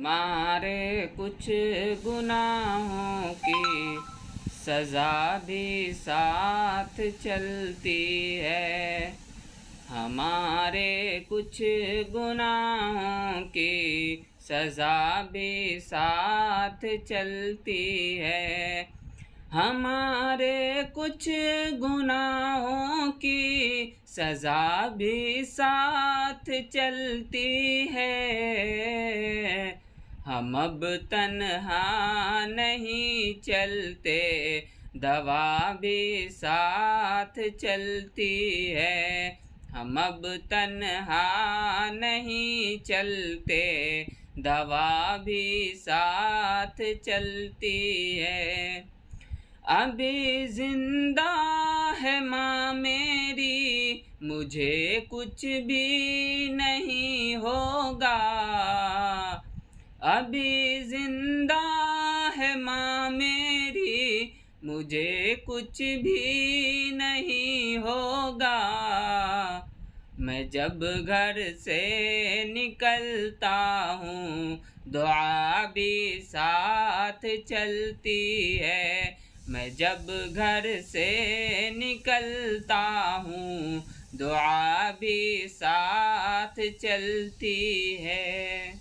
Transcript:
हमारे कुछ गुनाहों की सज़ा भी साथ चलती है। हमारे कुछ गुनाहों की सज़ा भी साथ चलती है। हमारे कुछ गुनाहों की सज़ा भी साथ चलती है। हम अब तन्हा नहीं चलते, दवा भी साथ चलती है। हम अब तन्हा नहीं चलते, दवा भी साथ चलती है। अभी जिंदा है माँ मेरी, मुझे कुछ भी नहीं होगा। अभी जिंदा है माँ मेरी, मुझे कुछ भी नहीं होगा। मैं जब घर से निकलता हूँ, दुआ भी साथ चलती है। मैं जब घर से निकलता हूँ, दुआ भी साथ चलती है।